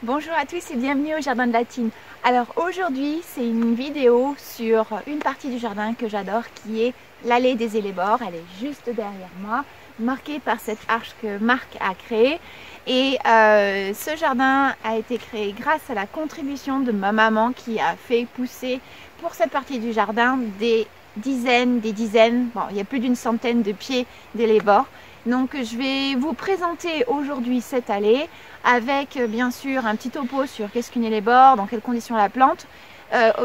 Bonjour à tous et bienvenue au Jardin de la Tine. Alors aujourd'hui c'est une vidéo sur une partie du jardin que j'adore qui est l'allée des Hellebores. Elle est juste derrière moi, marquée par cette arche que Marc a créée. Et ce jardin a été créé grâce à la contribution de ma maman qui a fait pousser pour cette partie du jardin des dizaines, bon il y a plus d'une centaine de pieds d'Hellebores. Donc je vais vous présenter aujourd'hui cette allée avec bien sûr un petit topo sur qu'est-ce qu'une hellebore, dans quelles conditions la plante,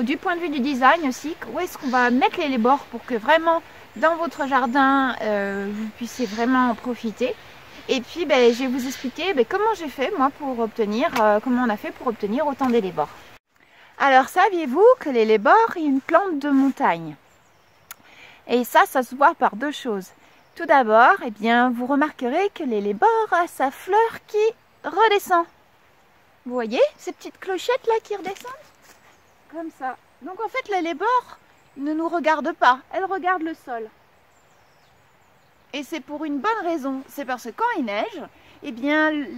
du point de vue du design aussi, où est-ce qu'on va mettre les hellebores pour que vraiment dans votre jardin vous puissiez vraiment en profiter. Et puis je vais vous expliquer comment j'ai fait moi pour obtenir, comment on a fait pour obtenir autant d'hellebores. Alors saviez-vous que l'hellebore est une plante de montagne? Et ça se voit par deux choses. Tout d'abord, vous remarquerez que l'hellebore a sa fleur qui redescend. Vous voyez ces petites clochettes là qui redescendent? Comme ça. Donc en fait l'hellebore ne nous regarde pas, elle regarde le sol. Et c'est pour une bonne raison, c'est parce que quand il neige,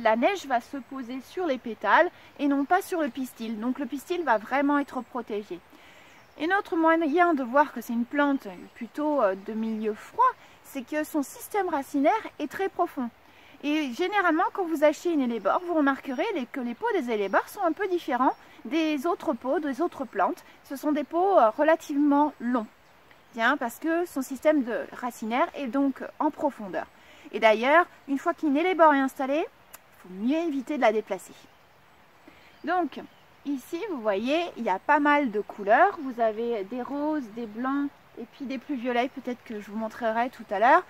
la neige va se poser sur les pétales et non pas sur le pistil. Donc le pistil va vraiment être protégé. Un autre moyen de voir que c'est une plante plutôt de milieu froid, c'est que son système racinaire est très profond. Et généralement, quand vous achetez une hellebore, vous remarquerez que les pots des hellebores sont un peu différents des autres pots, des autres plantes. Ce sont des pots relativement longs, parce que son système de racinaire est donc en profondeur. Et d'ailleurs, une fois qu'une hellebore est installée, il faut mieux éviter de la déplacer. Donc, ici, vous voyez, il y a pas mal de couleurs. Vous avez des roses, des blancs et puis des plus violets, peut-être que je vous montrerai tout à l'heure.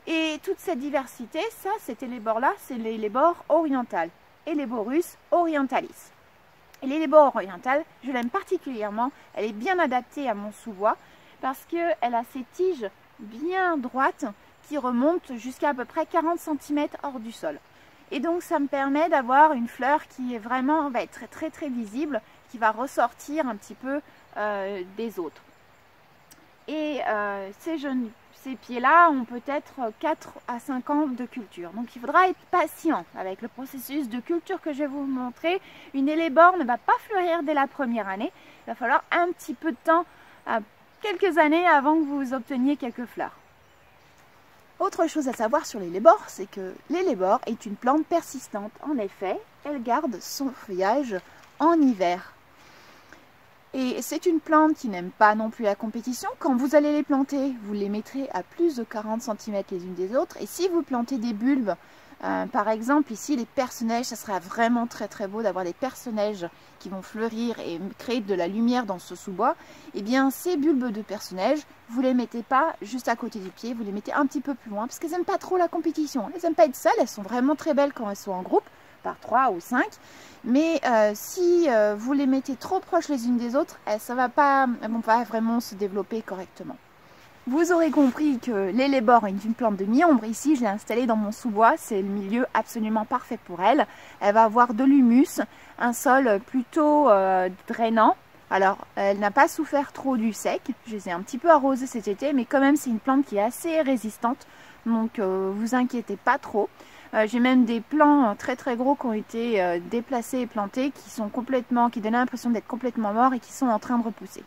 Et toute cette diversité, cette hellebore-là, c'est l'hellebore orientale, Helleborus orientalis. Et l'hellebore orientale, je l'aime particulièrement, elle est bien adaptée à mon sous-bois parce qu'elle a ses tiges bien droites qui remontent jusqu'à à peu près 40 cm hors du sol. Et donc ça me permet d'avoir une fleur qui est vraiment va être très visible, qui va ressortir un petit peu des autres. Et ces pieds-là ont peut-être 4 à 5 ans de culture. Donc il faudra être patient avec le processus de culture que je vais vous montrer. Une hellebore ne va pas fleurir dès la première année. Il va falloir un petit peu de temps, quelques années avant que vous obteniez quelques fleurs. Autre chose à savoir sur l'hellebore, c'est que l'hellebore est une plante persistante. En effet, elle garde son feuillage en hiver. Et c'est une plante qui n'aime pas non plus la compétition. Quand vous allez les planter, vous les mettrez à plus de 40 cm les unes des autres. Et si vous plantez des bulbes, par exemple ici les perce-neige, ça sera vraiment très beau d'avoir des perce-neige qui vont fleurir et créer de la lumière dans ce sous-bois. Et bien ces bulbes de perce-neige, vous les mettez pas juste à côté du pied, vous les mettez un petit peu plus loin parce qu'elles n'aiment pas trop la compétition. Elles n'aiment pas être seules, elles sont vraiment très belles quand elles sont en groupe, par 3 ou 5. Mais si vous les mettez trop proches les unes des autres, elles ne vont pas vraiment se développer correctement. Vous aurez compris que l'hellebore est une plante de mi-ombre. Ici, je l'ai installée dans mon sous-bois. C'est le milieu absolument parfait pour elle. Elle va avoir de l'humus, un sol plutôt drainant. Alors, elle n'a pas souffert trop du sec. Je les ai un petit peu arrosées cet été, mais quand même, c'est une plante qui est assez résistante. Donc, vous inquiétez pas trop. J'ai même des plants très gros qui ont été déplacés et plantés, qui donnent l'impression d'être complètement morts et qui sont en train de repousser.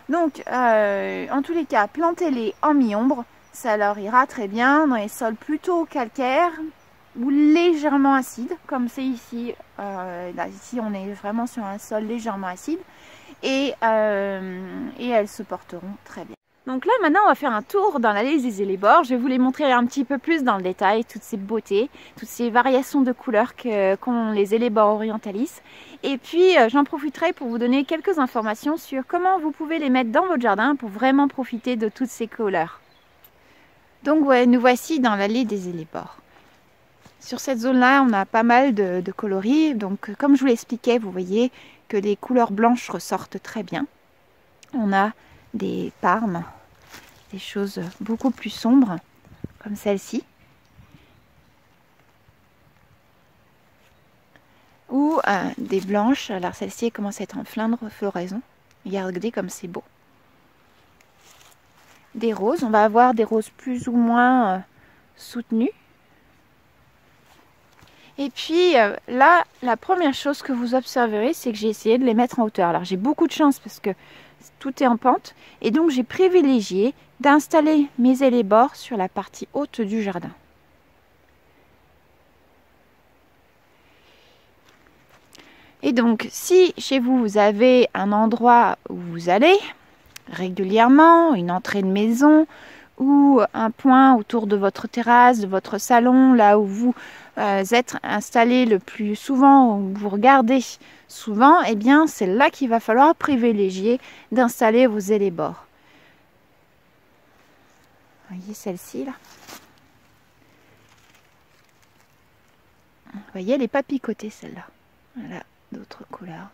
Donc, en tous les cas, plantez-les en mi-ombre, ça leur ira très bien dans les sols plutôt calcaires ou légèrement acides, comme c'est ici. Là, ici, on est vraiment sur un sol légèrement acide et elles se porteront très bien. Donc là, maintenant, on va faire un tour dans l'allée des hellebores. Je vais vous les montrer un petit peu plus dans le détail, toutes ces beautés, toutes ces variations de couleurs qu'ont les hellebores orientalis. Et puis, j'en profiterai pour vous donner quelques informations sur comment vous pouvez les mettre dans votre jardin pour vraiment profiter de toutes ces couleurs. Donc, nous voici dans l'allée des hellebores. Sur cette zone-là, on a pas mal de coloris. Donc, comme je vous l'expliquais, vous voyez que les couleurs blanches ressortent très bien. On a des parmes, des choses beaucoup plus sombres, comme celle-ci. Ou des blanches, alors celle-ci commence à être en plein de floraison. Regardez comme c'est beau. Des roses, on va avoir des roses plus ou moins soutenues. Et puis là, la première chose que vous observerez, c'est que j'ai essayé de les mettre en hauteur. Alors j'ai beaucoup de chance parce que tout est en pente. Et donc j'ai privilégié d'installer mes élébores sur la partie haute du jardin. Et donc, si chez vous, vous avez un endroit où vous allez régulièrement, une entrée de maison ou un point autour de votre terrasse, de votre salon, là où vous êtes installé le plus souvent, où vous regardez souvent, eh bien, c'est là qu'il va falloir privilégier d'installer vos élébores. Vous voyez celle-ci, là? Vous voyez, elle n'est pas picotée, celle-là. Voilà. D'autres couleurs.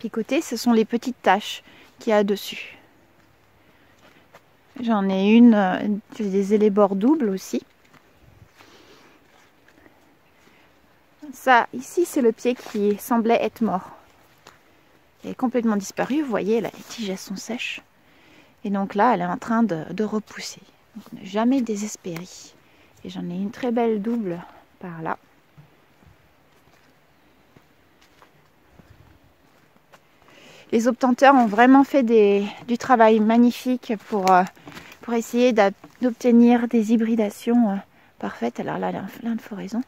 Picoté, ce sont les petites taches qu'il y a dessus. J'en ai une, j'ai des élébores doubles aussi. Ça, ici, c'est le pied qui semblait être mort. Il est complètement disparu. Vous voyez, là, les tiges elles sont sèches. Et donc là, elle est en train de repousser. Donc, ne jamais désespérer. Et j'en ai une très belle double par là. Les obtenteurs ont vraiment fait du travail magnifique pour essayer d'obtenir des hybridations parfaites. Alors là, elle a plein de floraison.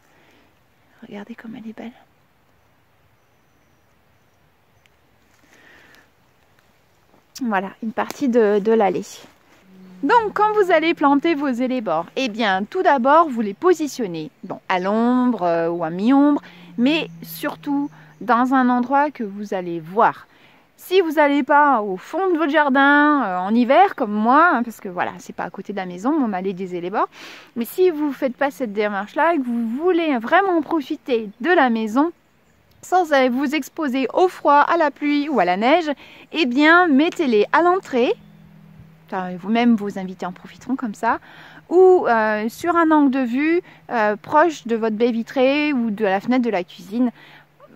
Regardez comme elle est belle. Voilà, une partie de l'allée. Donc, quand vous allez planter vos élébores, eh bien, tout d'abord, vous les positionnez à l'ombre ou à mi-ombre, mais surtout dans un endroit que vous allez voir. Si vous n'allez pas au fond de votre jardin en hiver comme moi, parce que voilà, c'est pas à côté de la maison, mon allée des élébores, mais si vous ne faites pas cette démarche-là et que vous voulez vraiment profiter de la maison, sans vous exposer au froid, à la pluie ou à la neige, eh bien, mettez-les à l'entrée, vous-même vos invités en profiteront comme ça, ou sur un angle de vue proche de votre baie vitrée ou de la fenêtre de la cuisine.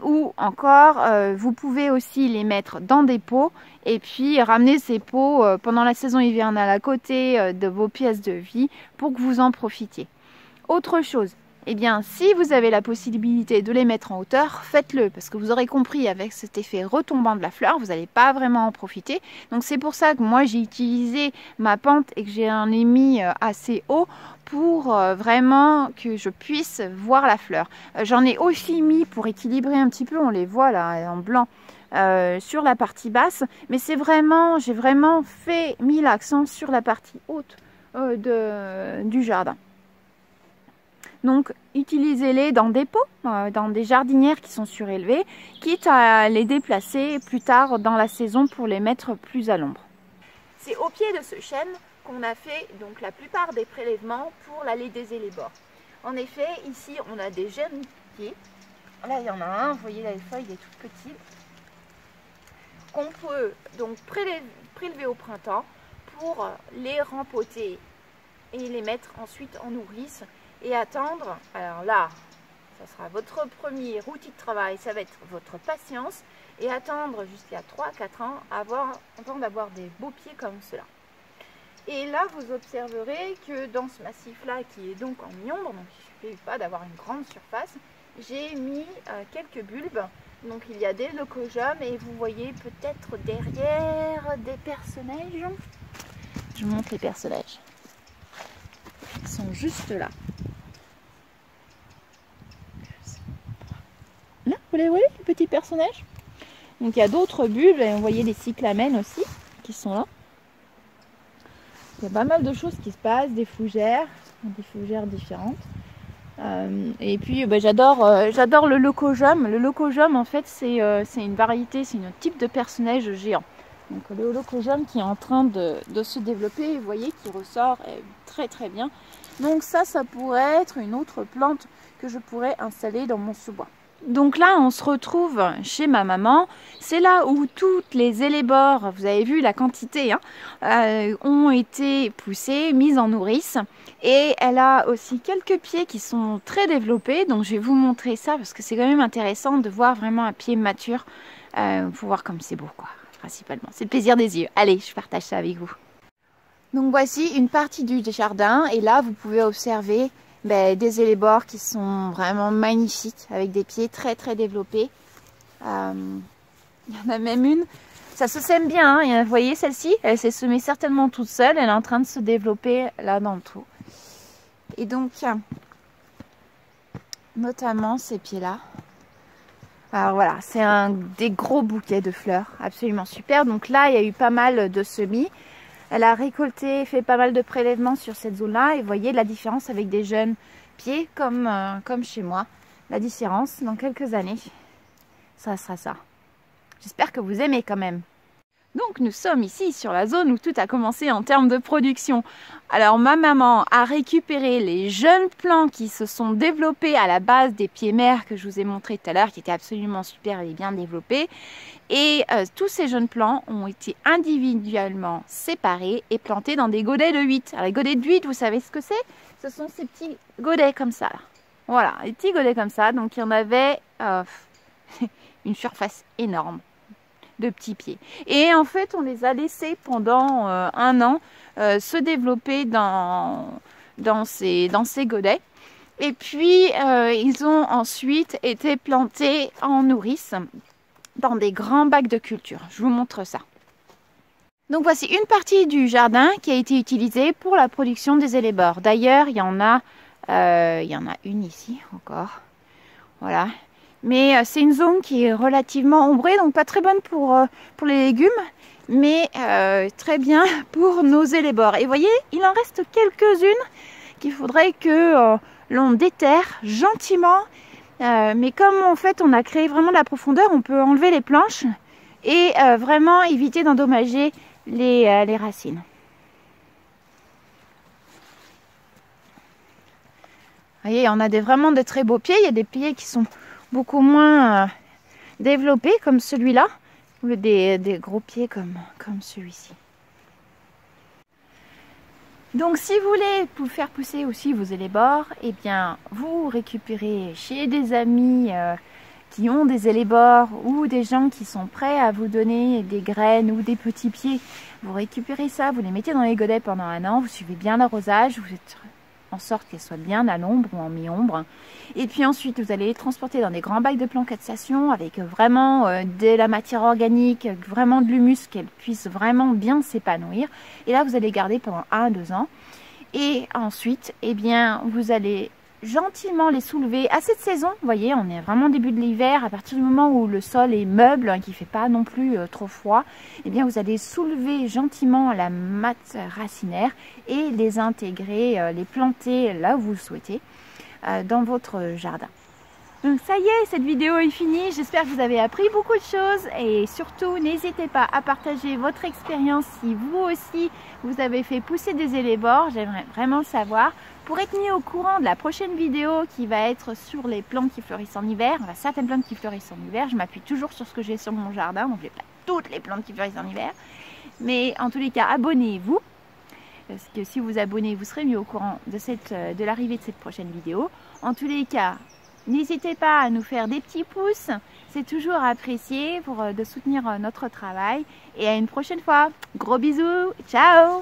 Ou encore, vous pouvez aussi les mettre dans des pots et puis ramener ces pots pendant la saison hivernale à côté de vos pièces de vie pour que vous en profitiez. Autre chose, eh bien, si vous avez la possibilité de les mettre en hauteur, faites-le parce que vous aurez compris avec cet effet retombant de la fleur, vous n'allez pas vraiment en profiter. Donc c'est pour ça que moi j'ai utilisé ma pente et que j'en ai mis assez haut pour vraiment que je puisse voir la fleur. J'en ai aussi mis pour équilibrer un petit peu, on les voit là en blanc, sur la partie basse, mais c'est vraiment, j'ai vraiment mis l'accent sur la partie haute du jardin. Donc, utilisez-les dans des pots, dans des jardinières qui sont surélevées, quitte à les déplacer plus tard dans la saison pour les mettre plus à l'ombre. C'est au pied de ce chêne qu'on a fait donc la plupart des prélèvements pour l'allée des élébores. En effet, ici, on a des jeunes pieds. Là, il y en a un, vous voyez, là, les feuilles, il est tout petit. Qu'on peut donc prélever au printemps pour les rempoter et les mettre ensuite en nourrice. Et attendre, alors là, ça sera votre premier outil de travail, ça va être votre patience, et attendre jusqu'à 3-4 ans avant d'avoir des beaux pieds comme cela. Et là, vous observerez que dans ce massif-là, qui est donc en mi-ombre, donc il ne suffit pas d'avoir une grande surface, j'ai mis quelques bulbes. Donc il y a des leucojomes et vous voyez peut-être derrière des perce-neige. Je vous montre les perce-neige. Ils sont juste là. Là, vous les voyez, les petits personnages. Donc il y a d'autres bulbes, et vous voyez les cyclamènes aussi, qui sont là. Il y a pas mal de choses qui se passent, des fougères différentes. Et puis j'adore le leucojum. Le leucojum, en fait, c'est une variété, c'est un type de perce-neige géant. Donc le leucojum qui est en train de se développer, vous voyez, qui ressort très très bien. Donc ça pourrait être une autre plante que je pourrais installer dans mon sous-bois. Donc là, on se retrouve chez ma maman. C'est là où toutes les élébores, vous avez vu la quantité, ont été poussées, mises en nourrice. Et elle a aussi quelques pieds qui sont très développés. Donc je vais vous montrer ça parce que c'est quand même intéressant de voir vraiment un pied mature. Pour voir comme c'est beau, quoi, principalement. C'est le plaisir des yeux. Allez, je partage ça avec vous. Donc voici une partie du jardin. Et là, vous pouvez observer des élébores qui sont vraiment magnifiques, avec des pieds très très développés. Il y en a même une, ça se sème bien, hein. Vous voyez celle-ci, elle s'est semée certainement toute seule, elle est en train de se développer là dans le trou. Et donc, notamment ces pieds-là. Alors voilà, c'est des gros bouquets de fleurs, absolument super. Donc là, il y a eu pas mal de semis. Elle a récolté, fait pas mal de prélèvements sur cette zone-là. Et vous voyez la différence avec des jeunes pieds comme chez moi. La différence, dans quelques années, ça sera ça. J'espère que vous aimez quand même. Donc nous sommes ici sur la zone où tout a commencé en termes de production. Alors ma maman a récupéré les jeunes plants qui se sont développés à la base des pieds mères que je vous ai montré tout à l'heure, qui étaient absolument super et bien développés. Et tous ces jeunes plants ont été individuellement séparés et plantés dans des godets de 8. Alors les godets de 8, vous savez ce que c'est? Ce sont ces petits godets comme ça. Là. Voilà, des petits godets comme ça. Donc il y en avait une surface énorme de petits pieds. Et en fait, on les a laissés pendant 1 an se développer dans ces godets. Et puis, ils ont ensuite été plantés en nourrice dans des grands bacs de culture. Je vous montre ça. Donc voici une partie du jardin qui a été utilisée pour la production des élébores. D'ailleurs, il y en a une ici encore. Voilà. Mais c'est une zone qui est relativement ombrée, donc pas très bonne pour les légumes, mais très bien pour nos élébores. Et vous voyez, il en reste quelques-unes qu'il faudrait que l'on déterre gentiment. Mais comme en fait on a créé vraiment de la profondeur, on peut enlever les planches et vraiment éviter d'endommager les racines. Vous voyez, on a vraiment de très beaux pieds. Il y a des pieds qui sont beaucoup moins développés comme celui-là, ou des gros pieds comme celui-ci. Donc si vous voulez faire pousser aussi vos élébores, eh bien vous récupérez chez des amis qui ont des élébores ou des gens qui sont prêts à vous donner des graines ou des petits pieds. Vous récupérez ça, vous les mettez dans les godets pendant 1 an, vous suivez bien l'arrosage, vous êtes en sorte qu'elles soient bien à l'ombre ou en mi-ombre. Et puis ensuite, vous allez les transporter dans des grands bacs de plantation avec vraiment de la matière organique, vraiment de l'humus, qu'elles puissent vraiment bien s'épanouir. Et là, vous allez garder pendant 1 à 2 ans. Et ensuite, eh bien, vous allez gentiment les soulever à cette saison. Vous voyez, on est vraiment au début de l'hiver, à partir du moment où le sol est meuble, hein, qui ne fait pas non plus trop froid, eh bien vous allez soulever gentiment la masse racinaire et les intégrer, les planter là où vous le souhaitez dans votre jardin. Donc ça y est, cette vidéo est finie. J'espère que vous avez appris beaucoup de choses et surtout n'hésitez pas à partager votre expérience si vous aussi vous avez fait pousser des élébores. J'aimerais vraiment le savoir. Pour être mis au courant de la prochaine vidéo qui va être sur les plantes qui fleurissent en hiver, enfin, certaines plantes qui fleurissent en hiver, je m'appuie toujours sur ce que j'ai sur mon jardin, donc je n'ai pas toutes les plantes qui fleurissent en hiver. Mais en tous les cas, abonnez-vous. Parce que si vous vous abonnez, vous serez mis au courant de l'arrivée de cette prochaine vidéo. En tous les cas, n'hésitez pas à nous faire des petits pouces, c'est toujours apprécié de soutenir notre travail. Et à une prochaine fois, gros bisous, ciao!